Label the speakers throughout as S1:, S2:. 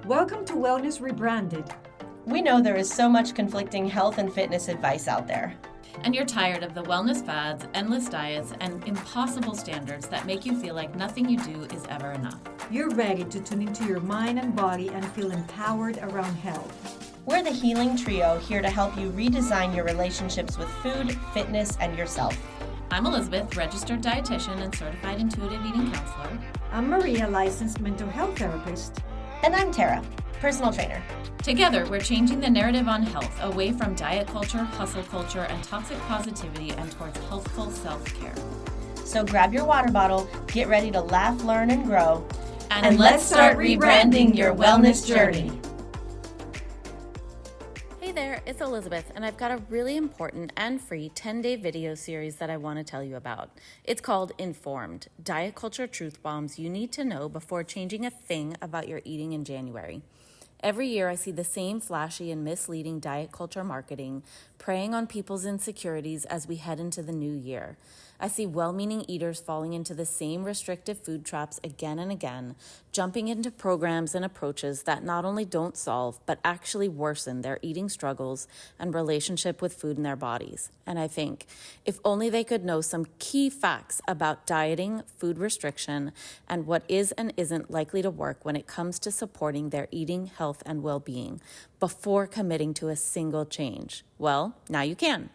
S1: Welcome to Wellness Rebranded.
S2: We know there is so much conflicting health and fitness advice out there.
S3: And you're tired of the wellness fads, endless diets, and impossible standards that make you feel like nothing you do is ever enough.
S1: You're ready to tune into your mind and body and feel empowered around health.
S2: We're the Healing Trio, here to help you redesign your relationships with food, fitness, and yourself.
S3: I'm Elizabeth, registered dietitian and certified intuitive eating counselor.
S1: I'm Maria, licensed mental health therapist.
S2: And I'm Tara, personal trainer.
S3: Together, we're changing the narrative on health away from diet culture, hustle culture, and toxic positivity and towards healthful self-care.
S2: So grab your water bottle, get ready to laugh, learn, and grow.
S3: And let's start rebranding your wellness journey. Hey there, it's Elizabeth, and I've got a really important and free 10-day video series that I want to tell you about. It's called Informed, Diet Culture Truth Bombs You Need to Know Before Changing a Thing About Your Eating in January. Every year I see the same flashy and misleading diet culture marketing preying on people's insecurities as we head into the new year. I see well-meaning eaters falling into the same restrictive food traps again and again, jumping into programs and approaches that not only don't solve, but actually worsen their eating struggles and relationship with food in their bodies. And I think, if only they could know some key facts about dieting, food restriction, and what is and isn't likely to work when it comes to supporting their eating, health, and well-being, before committing to a single change. Well, now you can.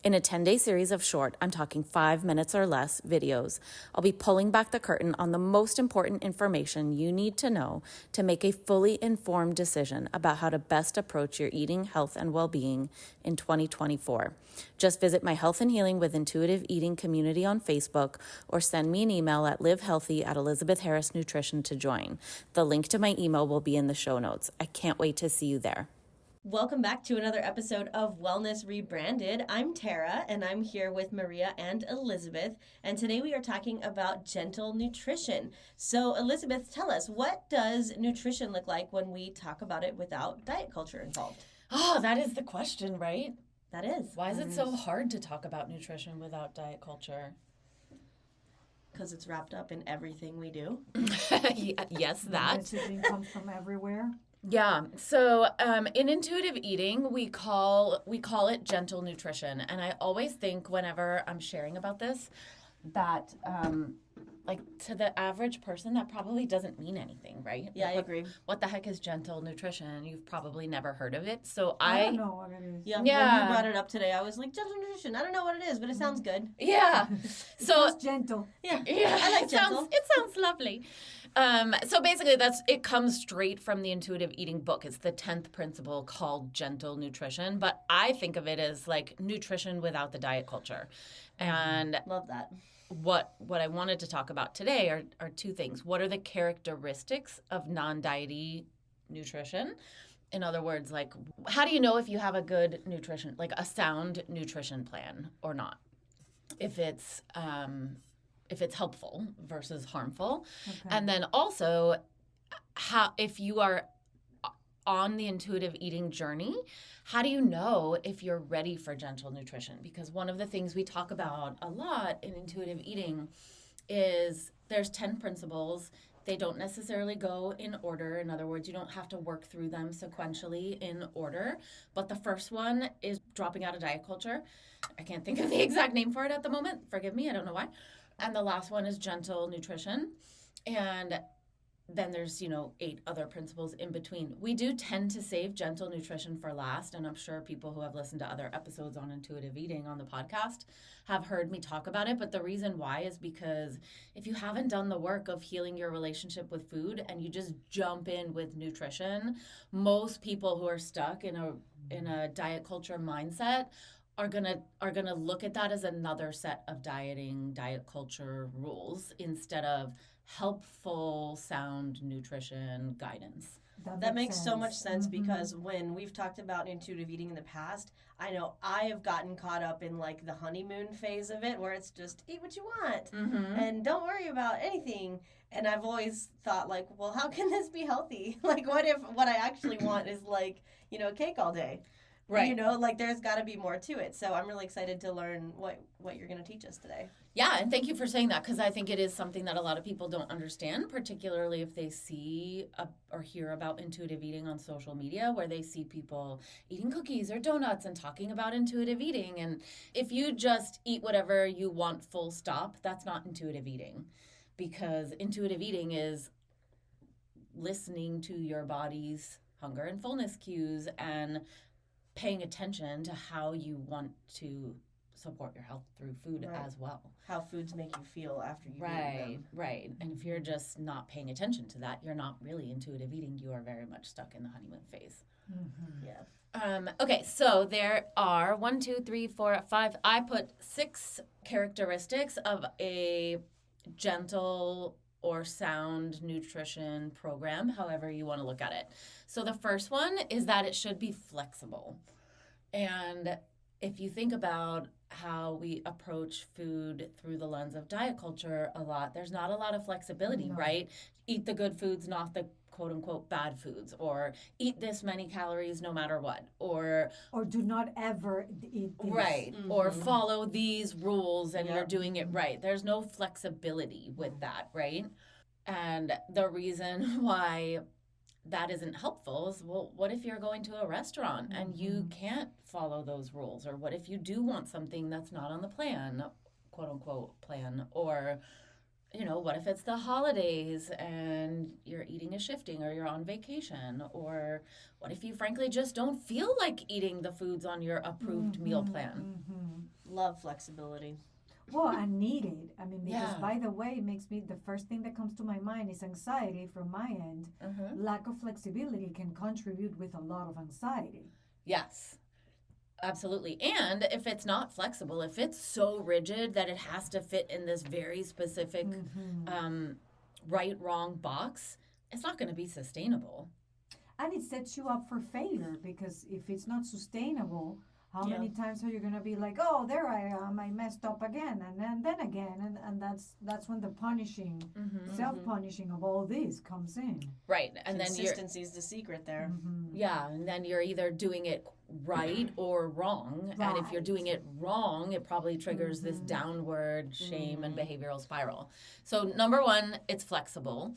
S3: In a 10-day series of short, I'm talking 5 minutes or less, videos, I'll be pulling back the curtain on the most important information you need to know to make a fully informed decision about how to best approach your eating, health, and well-being in 2024. Just visit my Health and Healing with Intuitive Eating community on Facebook or send me an email at livehealthy@ElizabethHarrisNutrition to join. The link to my email will be in the show notes. I can't wait to see you there.
S2: Welcome back to another episode of Wellness Rebranded. I'm Tara, and I'm here with Maria and Elizabeth, and today we are talking about gentle nutrition. So, Elizabeth, tell us, what does nutrition look like when we talk about it without diet culture involved?
S3: Oh, that is the question, right?
S2: That is.
S3: Why is it so hard to talk about nutrition without diet culture?
S2: Because it's wrapped up in everything we do.
S3: Yes, that.
S1: The messaging comes from everywhere.
S3: Yeah. So in intuitive eating, we call it gentle nutrition. And I always think whenever I'm sharing about this that like to the average person, that probably doesn't mean anything, right?
S2: Yeah,
S3: Like,
S2: I agree.
S3: What the heck is gentle nutrition? You've probably never heard of it. So
S1: I don't know what it is.
S2: Yeah, when you brought it up today, I was like, gentle nutrition. I don't know what it is, but it sounds good.
S3: Yeah. So
S1: It's gentle.
S2: Yeah,
S3: yeah,
S2: I like gentle.
S3: It sounds lovely. So basically, it comes straight from the intuitive eating book. It's the 10th principle called gentle nutrition, but I think of it as like nutrition without the diet culture. And
S2: Love that.
S3: what I wanted to talk about today are two things. What are the characteristics of non-diety nutrition? In other words, like, how do you know if you have a good nutrition, like a sound nutrition plan or not? If it's helpful versus harmful.
S1: Okay.
S3: And then also, if you are on the intuitive eating journey, how do you know if you're ready for gentle nutrition? Because one of the things we talk about a lot in intuitive eating is there's 10 principles. They don't necessarily go in order. In other words, you don't have to work through them sequentially in order. But the first one is dropping out of diet culture. I can't think of the exact name for it at the moment. Forgive me, I don't know why. And the last one is gentle nutrition. And then there's, 8 other principles in between. We do tend to save gentle nutrition for last, and I'm sure people who have listened to other episodes on intuitive eating on the podcast have heard me talk about it. But the reason why is because if you haven't done the work of healing your relationship with food and you just jump in with nutrition, most people who are stuck in a diet culture mindset are gonna look at that as another set of diet culture rules instead of helpful, sound nutrition guidance.
S2: That makes so much sense because when we've talked about intuitive eating in the past, I know I have gotten caught up in like the honeymoon phase of it where it's just eat what you want and don't worry about anything. And I've always thought like, well, how can this be healthy? Like what if what I actually want is like, cake all day?
S3: Right.
S2: You know, like there's got to be more to it. So I'm really excited to learn what you're going to teach us today.
S3: Yeah, and thank you for saying that, because I think it is something that a lot of people don't understand, particularly if they see or hear about intuitive eating on social media, where they see people eating cookies or donuts and talking about intuitive eating. And if you just eat whatever you want full stop, that's not intuitive eating, because intuitive eating is listening to your body's hunger and fullness cues and paying attention to how you want to support your health through food as well.
S2: How foods make you feel after you eat them.
S3: Right. And if you're just not paying attention to that, you're not really intuitive eating. You are very much stuck in the honeymoon phase.
S2: Mm-hmm.
S3: Yeah. Okay, so there are 1, 2, 3, 4, 5. I put 6 characteristics of a gentle or sound nutrition program, however you want to look at it. So the first one is that it should be flexible. And if you think about how we approach food through the lens of diet culture a lot, there's not a lot of flexibility, right? Eat the good foods, not the quote unquote bad foods, or eat this many calories no matter what, or
S1: do not ever eat this.
S3: Right. Mm-hmm. Or follow these rules and you're doing it right. There's no flexibility with that, right? And the reason why that isn't helpful is, well, what if you're going to a restaurant and you can't follow those rules? Or what if you do want something that's not on the plan, quote unquote plan? Or, you know, what if it's the holidays and you're eating a shifting, or you're on vacation? Or what if you frankly just don't feel like eating the foods on your approved meal plan?
S2: Love flexibility.
S1: Well, I need it. I mean, because by the way, it makes me, the first thing that comes to my mind is anxiety from my end. Lack of flexibility can contribute with a lot of anxiety.
S3: Yes, absolutely. And if it's not flexible, if it's so rigid that it has to fit in this very specific right, wrong box, it's not going to be sustainable.
S1: And it sets you up for failure, because if it's not sustainable, how many times are you going to be like, oh, there I am, I messed up again, and then again, and that's when the punishing, self-punishing of all this comes in.
S3: Right, and then
S2: consistency is the secret there.
S3: Yeah, and then you're either doing it right or wrong, and if you're doing it wrong, it probably triggers this downward shame and behavioral spiral. So number 1, it's flexible.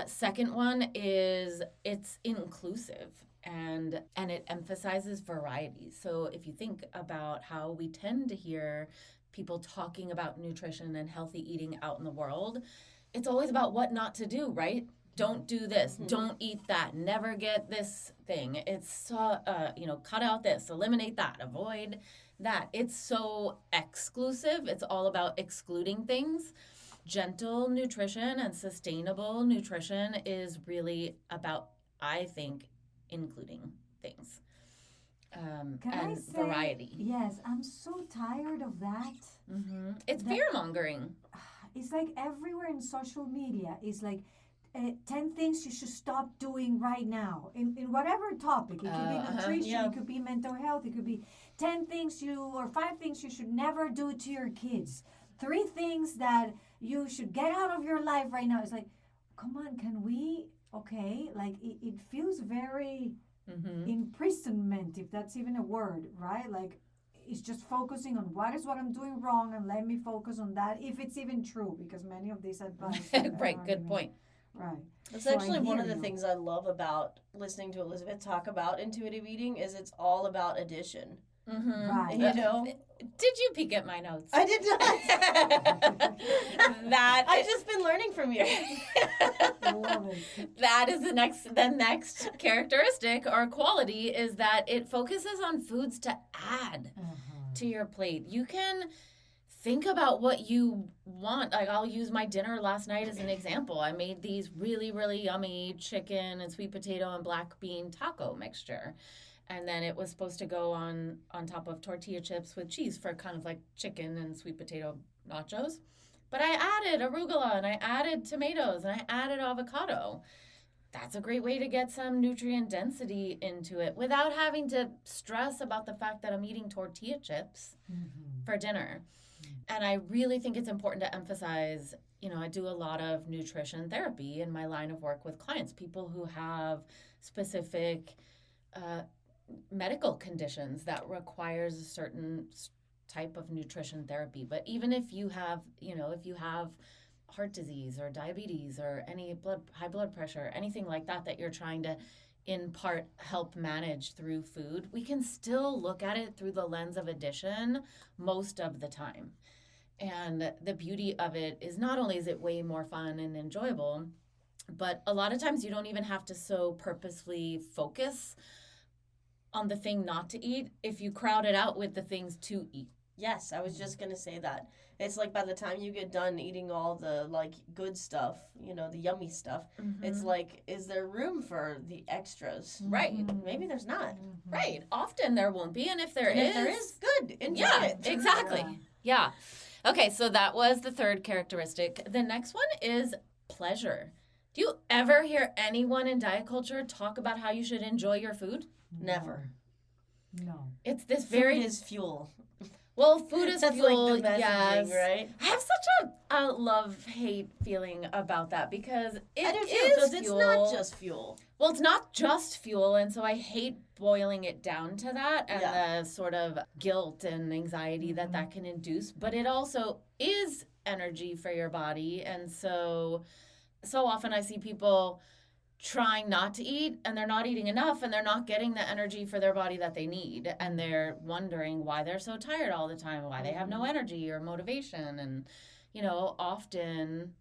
S3: Second one is it's inclusive. And it emphasizes variety. So if you think about how we tend to hear people talking about nutrition and healthy eating out in the world, it's always about what not to do, right? Don't do this. Don't eat that. Never get this thing. It's, cut out this, eliminate that, avoid that. It's so exclusive. It's all about excluding things. Gentle nutrition and sustainable nutrition is really about, I think, including things and variety.
S1: Yes, I'm so tired of that.
S3: It's fear-mongering.
S1: It's like everywhere in social media. It's like 10 things you should stop doing right now in whatever topic. It could be nutrition, it could be mental health, it could be 10 things or 5 things you should never do to your kids. 3 things that you should get out of your life right now. It's like, come on, can we... Okay, like it feels very imprisonment, if that's even a word, right? Like it's just focusing on what I'm doing wrong, and let me focus on that, if it's even true, because many of these advice.
S3: Right, good point.
S1: Right.
S2: That's actually one of the things I love about listening to Elizabeth talk about intuitive eating is it's all about addition.
S1: Right.
S2: You know?
S3: Did you peek at my notes?
S2: I did not. I've just been learning from you.
S1: I love it.
S3: That is the next characteristic or quality, is that it focuses on foods to add to your plate. You can think about what you want. Like, I'll use my dinner last night as an example. I made these really, really yummy chicken and sweet potato and black bean taco mixture. And then it was supposed to go on top of tortilla chips with cheese for kind of like chicken and sweet potato nachos. But I added arugula and I added tomatoes and I added avocado. That's a great way to get some nutrient density into it without having to stress about the fact that I'm eating tortilla chips for dinner. And I really think it's important to emphasize, I do a lot of nutrition therapy in my line of work with clients, people who have specific medical conditions that requires a certain type of nutrition therapy. But even if you have, if you have heart disease or diabetes or any high blood pressure, anything like that you're trying to in part help manage through food, we can still look at it through the lens of addition most of the time. And the beauty of it is not only is it way more fun and enjoyable, but a lot of times you don't even have to so purposefully focus on the thing not to eat if you crowd it out with the things to eat.
S2: Yes, I was just going to say that. It's like by the time you get done eating all the like good stuff, the yummy stuff, it's like, is there room for the extras?
S3: Right.
S2: Maybe there's not.
S3: Right. Often there won't be. And if there
S2: is, good. Enjoy it.
S3: Exactly. Yeah. Okay, so that was the third characteristic. The next one is pleasure. Do you ever hear anyone in diet culture talk about how you should enjoy your food?
S2: Never.
S1: No.
S3: It's this
S2: food is fuel.
S3: Well, food is
S2: That's
S3: fuel,
S2: like the messaging,
S3: yes.
S2: Right?
S3: I have such a love-hate feeling about that because
S2: it's not just fuel.
S3: Well, it's not just fuel, and so I hate boiling it down to that and the sort of guilt and anxiety that can induce. But it also is energy for your body, and so often I see people trying not to eat and they're not eating enough and they're not getting the energy for their body that they need, and they're wondering why they're so tired all the time, why they have no energy or motivation. And often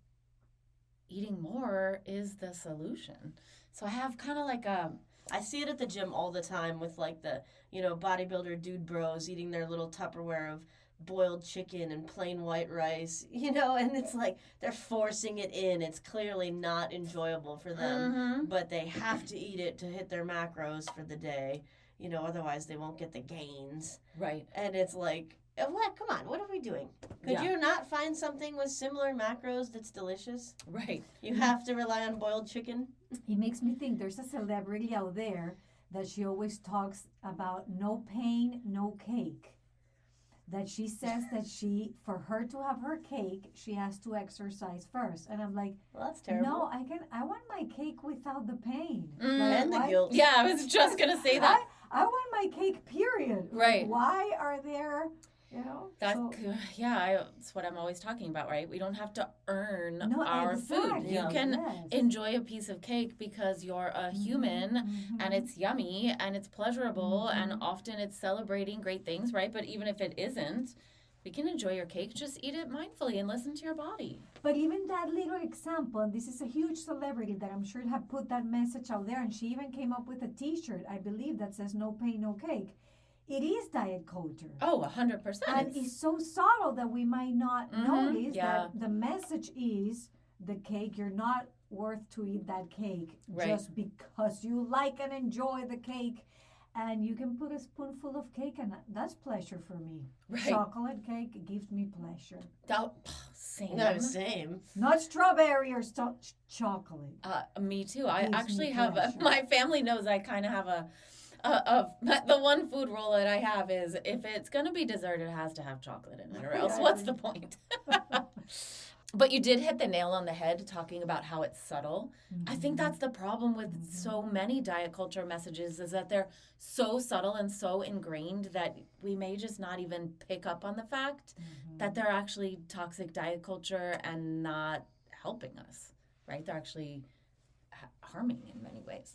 S3: eating more is the solution. So I have kind of like
S2: I see it at the gym all the time with like the bodybuilder dude bros eating their little Tupperware of boiled chicken and plain white rice, and it's like they're forcing it in. It's clearly not enjoyable for them, but they have to eat it to hit their macros for the day, otherwise they won't get the gains.
S3: Right.
S2: And it's like, what? Come on, what are we doing? Could you not find something with similar macros that's delicious?
S3: Right.
S2: You have to rely on boiled chicken?
S1: It makes me think there's a celebrity out there that she always talks about no pain, no cake. That she says that for her to have her cake, she has to exercise first. And I'm like,
S2: well, that's terrible.
S1: No, I want my cake without the pain.
S2: And the guilt.
S3: Yeah, I was just going to say that.
S1: I want my cake, period.
S3: Right.
S1: Why are there,
S3: That's what I'm always talking about, right? We don't have to earn our food. You can enjoy a piece of cake because you're a human and it's yummy and it's pleasurable and often it's celebrating great things, right? But even if it isn't, we can enjoy your cake. Just eat it mindfully and listen to your body.
S1: But even that little example, and this is a huge celebrity that I'm sure have put that message out there, and she even came up with a T-shirt, I believe, that says no pain, no cake. It is diet culture.
S3: Oh, 100%.
S1: And it's so subtle that we might not notice that the message is the cake. You're not worth to eat that cake just because you like and enjoy the cake. And you can put a spoonful of cake, and that's pleasure for me.
S3: Right.
S1: Chocolate cake gives me pleasure.
S3: Same.
S2: No, same.
S1: Not strawberry or chocolate.
S3: Me too. I
S1: Gives
S3: actually
S1: me
S3: have
S1: pleasure.
S3: my family knows I kind of have the one food rule that I have is if it's going to be dessert, it has to have chocolate in it, or else what's the point? But you did hit the nail on the head talking about how it's subtle. I think that's the problem with so many diet culture messages is that they're so subtle and so ingrained that we may just not even pick up on the fact that they're actually toxic diet culture and not helping us, right? They're actually harming in many ways.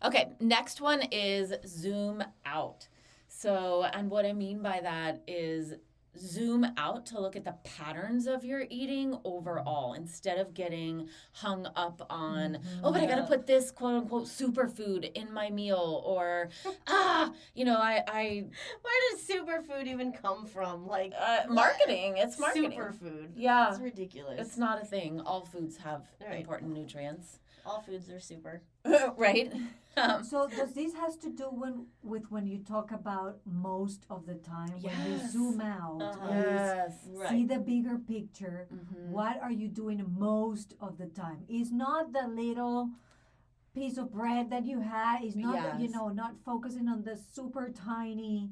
S3: Okay, next one is zoom out. So, and what I mean by that is zoom out to look at the patterns of your eating overall instead of getting hung up on, but I got to put this quote unquote superfood in my meal or, where
S2: does superfood even come from? Like,
S3: marketing. It's marketing.
S2: Superfood.
S3: Yeah.
S2: It's ridiculous.
S3: It's not a thing. All foods have important nutrients.
S2: All foods are super.
S3: Right?
S1: So does this has to do with when you talk about most of the time, when you zoom out, see the bigger picture, what are you doing most of the time? It's not the little piece of bread that you had, it's not, not focusing on the super tiny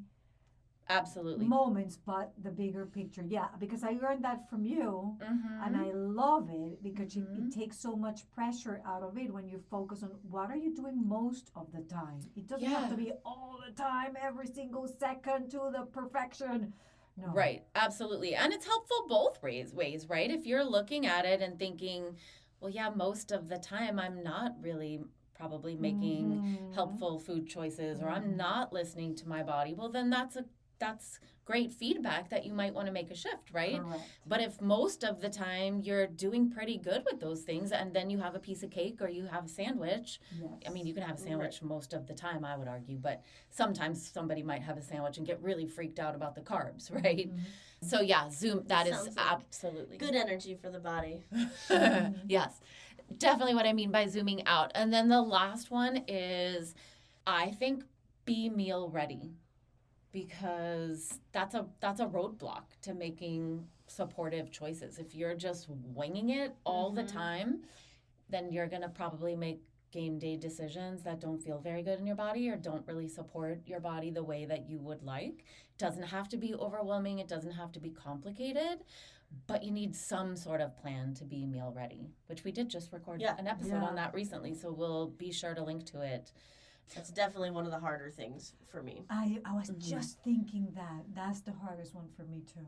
S2: Absolutely.
S1: moments, but the bigger picture. Yeah, because I learned that from you, and I love it because it takes so much pressure out of it when you focus on what are you doing most of the time. It doesn't have to be all the time, every single second to the perfection. No.
S3: Right, absolutely. And it's helpful both ways, right? If you're looking at it and thinking, well, yeah, most of the time I'm not really probably making helpful food choices, or I'm not listening to my body, well, then that's great feedback that you might want to make a shift, right?
S1: Correct.
S3: But if most of the time you're doing pretty good with those things, and then you have a piece of cake or you have a sandwich, I mean, you can have a sandwich most of the time, I would argue, but sometimes somebody might have a sandwich and get really freaked out about the carbs, right? So yeah, that is
S2: Sounds like
S3: absolutely
S2: good energy for the body.
S3: Yes, definitely what I mean by zooming out. And then the last one is, I think, be meal ready, because that's a roadblock to making supportive choices. If you're just winging it all the time, then you're going to probably make game day decisions that don't feel very good in your body or don't really support your body the way that you would like. It doesn't have to be overwhelming. It doesn't have to be complicated, but you need some sort of plan to be meal ready, which we did just record an episode on that recently, so we'll be sure to link to it.
S2: That's definitely one of the harder things for me.
S1: I was just thinking that's the hardest one for me too.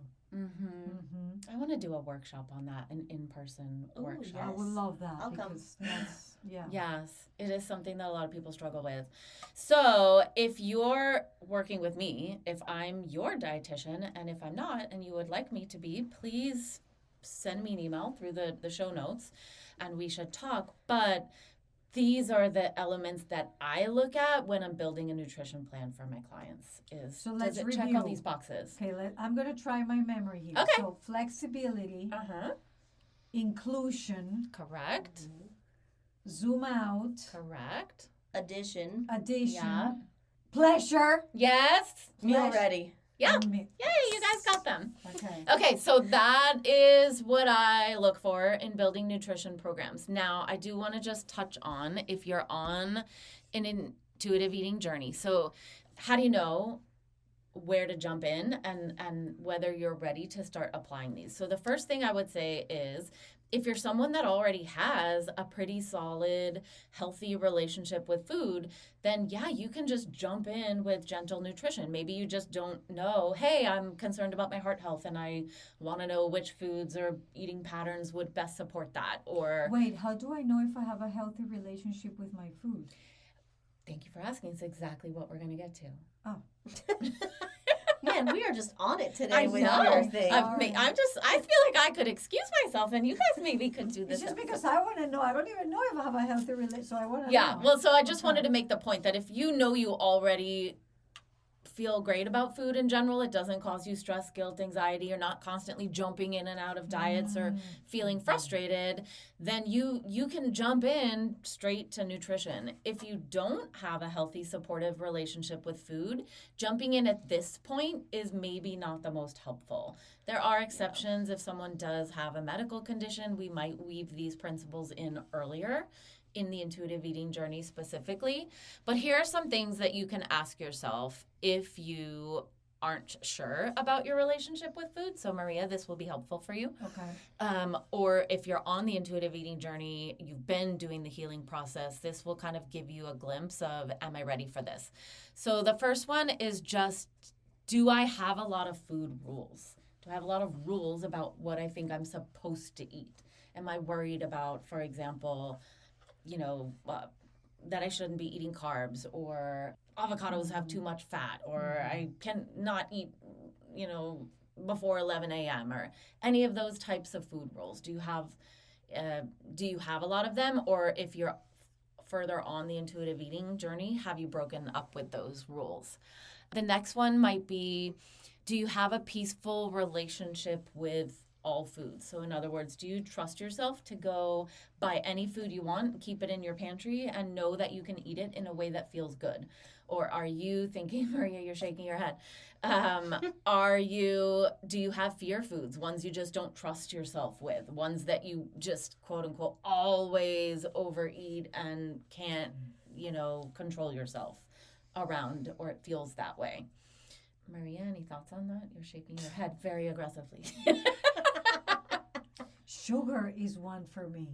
S3: I want to do a workshop on that, an in-person workshop.
S1: I would love that.
S2: I'll come.
S1: That's,
S3: Yes, it is something that a lot of people struggle with. So if you're working with me, if I'm your dietitian, and if I'm not, and you would like me to be, please send me an email through the show notes, and we should talk. But these are the elements that I look at when I'm building a nutrition plan for my clients.
S1: So let's
S3: does it
S1: review.
S3: check all these boxes?
S1: Okay, I'm going to try my memory here.
S3: Okay.
S1: So flexibility, inclusion,
S3: Correct.
S1: zoom out,
S3: Correct.
S2: Addition.
S1: addition, pleasure.
S3: Yes.
S2: Meal ready.
S3: Yeah.
S1: and
S3: Yay, you guys got them.
S1: Okay.
S3: Okay, so that is what I look for in building nutrition programs. Now, I do want to just touch on if you're on an intuitive eating journey. So how do you know where to jump in and whether you're ready to start applying these? So the first thing I would say is, if you're someone that already has a pretty solid, healthy relationship with food, then yeah, you can just jump in with gentle nutrition. Maybe you just don't know, hey, I'm concerned about my heart health and I want to know which foods or eating patterns would best support that. Or
S1: Wait, how do I know if I have a healthy relationship with my food?
S3: Thank you for asking. It's exactly what we're going to get to.
S1: Oh.
S2: Man, we are just on it today with
S3: know.
S2: your thing.
S3: I feel like I could excuse myself and you guys maybe could do this.
S1: It's just because I want to know. I don't even know if I have a healthy relationship, so I want to
S3: Yeah,
S1: know.
S3: well, so I just wanted to make the point that if you know you already feel great about food in general, it doesn't cause you stress, guilt, anxiety, you're not constantly jumping in and out of diets or feeling frustrated, then you can jump in straight to nutrition. If you don't have a healthy, supportive relationship with food, jumping in at this point is maybe not the most helpful. There are exceptions. If someone does have a medical condition, we might weave these principles in earlier in the intuitive eating journey specifically. But here are some things that you can ask yourself if you aren't sure about your relationship with food. So Maria, this will be helpful for you.
S1: Okay.
S3: Or if you're on the intuitive eating journey, you've been doing the healing process, this will kind of give you a glimpse of, am I ready for this? So the first one is just, do I have a lot of food rules? Do I have a lot of rules about what I think I'm supposed to eat? Am I worried about, for example, that I shouldn't be eating carbs, or avocados have too much fat, or I cannot eat, before 11 a.m. or any of those types of food rules. Do you have a lot of them? Or if you're further on the intuitive eating journey, have you broken up with those rules? The next one might be, do you have a peaceful relationship with all foods? So in other words, do you trust yourself to go buy any food you want, keep it in your pantry, and know that you can eat it in a way that feels good? Or are you thinking, Maria, you're shaking your head. Do you have fear foods, ones you just don't trust yourself with, ones that you just, quote unquote, always overeat and can't, control yourself around, or it feels that way? Maria, any thoughts on that? You're shaking your head very aggressively.
S1: Sugar is one for me.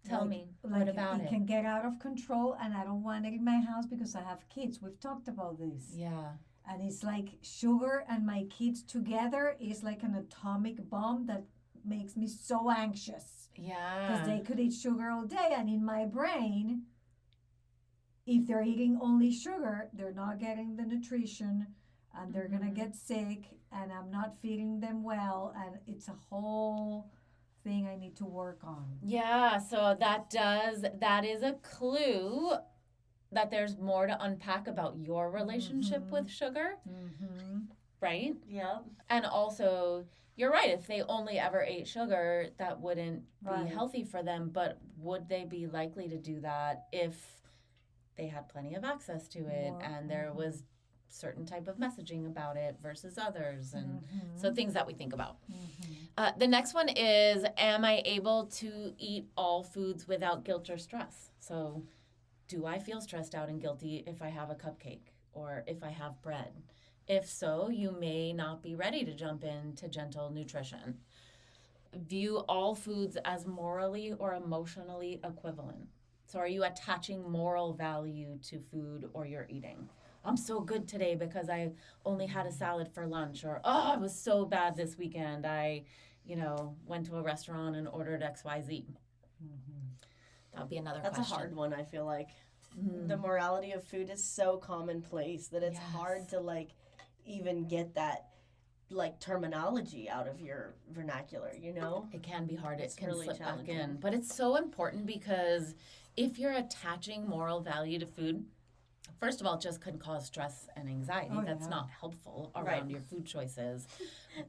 S3: Tell me, what about it?
S1: It can get out of control, and I don't want it in my house because I have kids. We've talked about this.
S3: Yeah.
S1: And it's like sugar and my kids together is like an atomic bomb that makes me so anxious.
S3: Yeah.
S1: Because they could eat sugar all day, and in my brain, if they're eating only sugar, they're not getting the nutrition, and they're going to get sick, and I'm not feeding them well, and it's a whole thing I need to work on.
S3: Yeah, so that is a clue that there's more to unpack about your relationship with sugar, right?
S2: Yeah.
S3: And also, you're right, if they only ever ate sugar, that wouldn't be healthy for them, but would they be likely to do that if they had plenty of access to it and there was certain type of messaging about it versus others, and so things that we think about. The next one is, am I able to eat all foods without guilt or stress? So do I feel stressed out and guilty if I have a cupcake or if I have bread? If so, you may not be ready to jump into gentle nutrition. View all foods as morally or emotionally equivalent. So are you attaching moral value to food or your eating? I'm so good today because I only had a salad for lunch, or, oh, it was so bad this weekend. I, went to a restaurant and ordered XYZ. That would be another question.
S2: That's a hard one, I feel like. The morality of food is so commonplace that it's hard to, even get that, terminology out of your vernacular,
S3: It can be hard. It can
S2: really
S3: slip back
S2: challenging.
S3: in. But it's so important because if you're attaching moral value to food, first of all, it just can cause stress and anxiety. That's not helpful around your food choices.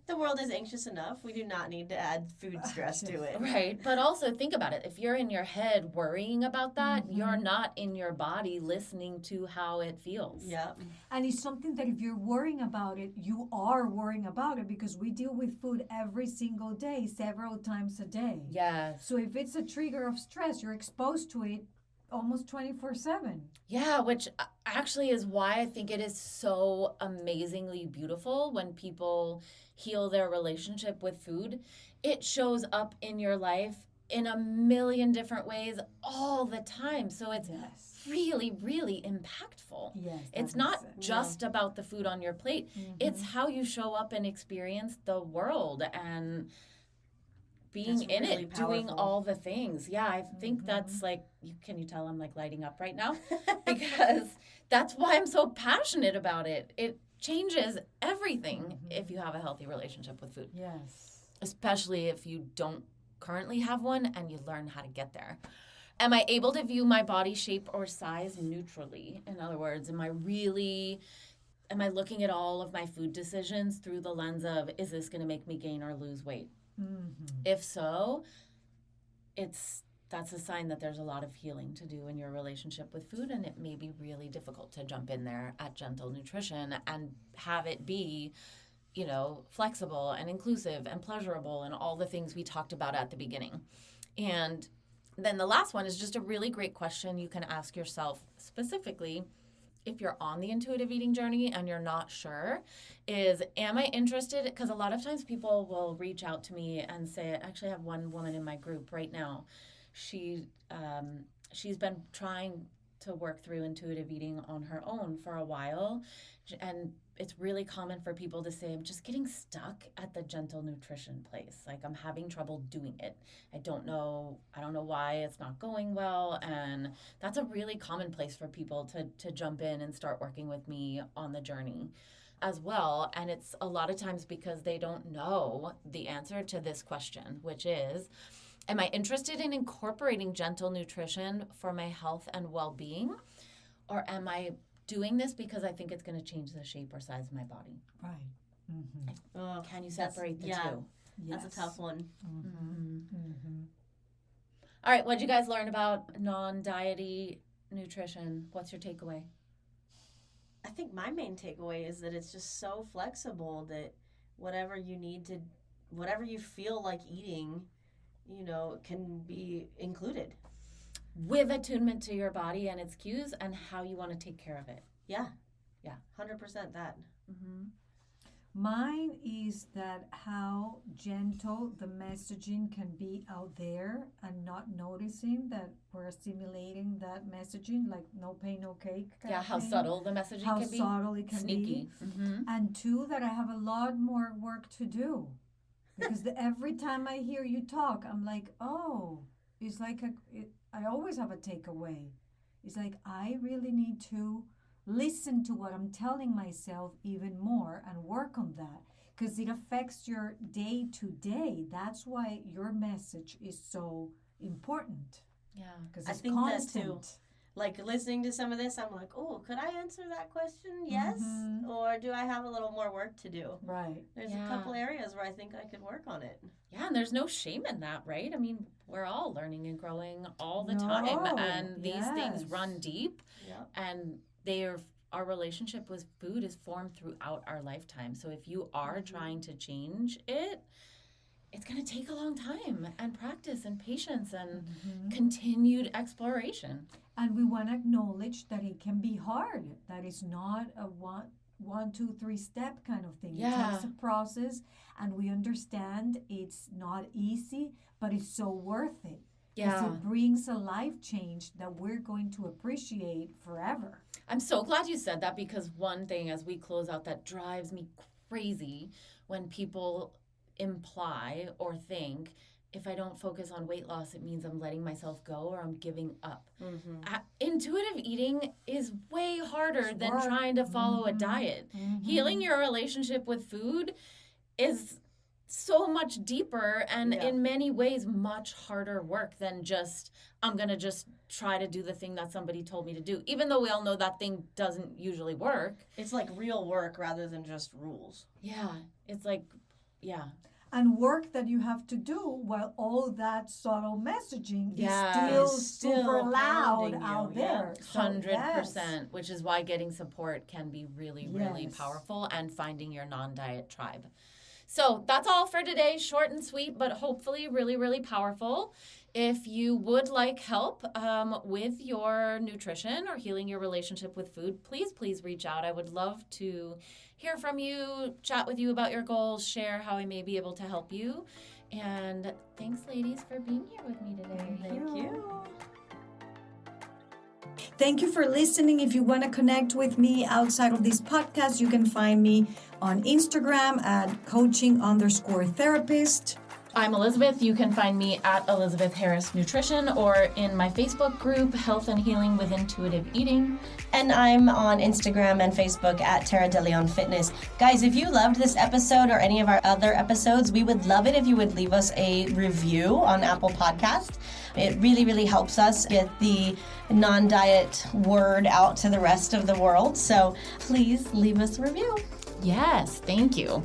S2: The world is anxious enough. We do not need to add food stress to it.
S3: Right. But also think about it. If you're in your head worrying about that, you're not in your body listening to how it feels.
S2: Yeah.
S1: And it's something that if you're worrying about it, you are worrying about it, because we deal with food every single day, several times a day.
S3: Yes.
S1: So if it's a trigger of stress, you're exposed to it almost 24/7.
S3: Yeah, which actually is why I think it is so amazingly beautiful when people heal their relationship with food. It shows up in your life in a million different ways all the time. So it's really, really impactful.
S1: Yes.
S3: It's not just about the food on your plate. It's how you show up and experience the world and being
S2: That's
S3: in
S2: really
S3: it, doing
S2: powerful.
S3: all the things. Yeah, I think that's can you tell I'm lighting up right now? Because that's why I'm so passionate about it. It changes everything if you have a healthy relationship with food.
S1: Yes.
S3: Especially if you don't currently have one and you learn how to get there. Am I able to view my body shape or size neutrally? In other words, am I looking at all of my food decisions through the lens of, is this going to make me gain or lose weight? If so, that's a sign that there's a lot of healing to do in your relationship with food, and it may be really difficult to jump in there at Gentle Nutrition and have it be, flexible and inclusive and pleasurable and all the things we talked about at the beginning. And then the last one is just a really great question you can ask yourself specifically if you're on the intuitive eating journey and you're not sure, is, am I interested? Because a lot of times people will reach out to me and say, I actually have one woman in my group right now. She's been trying to work through intuitive eating on her own for a while. And it's really common for people to say, I'm just getting stuck at the gentle nutrition place. I'm having trouble doing it. I don't know why it's not going well. And that's a really common place for people to jump in and start working with me on the journey as well. And it's a lot of times because they don't know the answer to this question, which is, am I interested in incorporating gentle nutrition for my health and well-being? Or am I doing this because I think it's going to change the shape or size of my body?
S1: Right.
S3: Can you separate the two?
S2: That's a tough one.
S3: All right, what did you guys learn about non-diety nutrition? What's your takeaway?
S2: I think my main takeaway is that it's just so flexible that whatever you feel like eating, can be included.
S3: With attunement to your body and its cues and how you want to take care of it.
S2: Yeah. 100% that.
S1: Mine is that how gentle the messaging can be out there and not noticing that we're assimilating that messaging, like no pain, no cake.
S3: How subtle the messaging can be.
S1: How subtle it can
S3: Sneaky.
S1: be. And two, that I have a lot more work to do. Because every time I hear you talk, I'm like, oh, it's like I always have a takeaway. It's like I really need to listen to what I'm telling myself even more and work on that, because it affects your day to day. That's why your message is so important.
S2: Yeah,
S1: because
S2: I think that too. Like listening to some of this, I'm like, oh, could I answer that question? Yes, or do I have a little more work to do?
S1: Right.
S2: There's a couple areas where I think I could work on it.
S3: Yeah, and there's no shame in that, right? I mean, we're all learning and growing all the time, and these things run deep, and our relationship with food is formed throughout our lifetime. So if you are trying to change it, it's going to take a long time and practice and patience and continued exploration.
S1: And we want to acknowledge that it can be hard. That it's not a one, 2, 3 step kind of thing.
S3: Yeah.
S1: It takes a process, and we understand it's not easy, but it's so worth it. Because it brings a life change that we're going to appreciate forever.
S3: I'm so glad you said that, because one thing as we close out that drives me crazy when people imply or think, if I don't focus on weight loss, it means I'm letting myself go or I'm giving up. Intuitive eating is way harder than trying to follow a diet. Healing your relationship with food is so much deeper and in many ways much harder work than just, I'm going to just try to do the thing that somebody told me to do. Even though we all know that thing doesn't usually work.
S2: It's like real work rather than just rules.
S3: Yeah. It's like,
S1: And work that you have to do while all that subtle messaging is still super loud out there.
S3: 100%, which is why getting support can be really, really powerful, and finding your non-diet tribe. So that's all for today. Short and sweet, but hopefully really, really powerful. If you would like help with your nutrition or healing your relationship with food, please reach out. I would love to hear from you, chat with you about your goals, share how I may be able to help you. And thanks, ladies, for being here with me today.
S2: Thank you.
S1: Thank you for listening. If you want to connect with me outside of this podcast, you can find me on Instagram at coaching_therapist.
S3: I'm Elizabeth. You can find me at Elizabeth Harris Nutrition or in my Facebook group, Health and Healing with Intuitive Eating.
S2: And I'm on Instagram and Facebook at Tara DeLeon Fitness. Guys, if you loved this episode or any of our other episodes, we would love it if you would leave us a review on Apple Podcast. It really, really helps us get the non-diet word out to the rest of the world. So please leave us a review.
S3: Yes, thank you.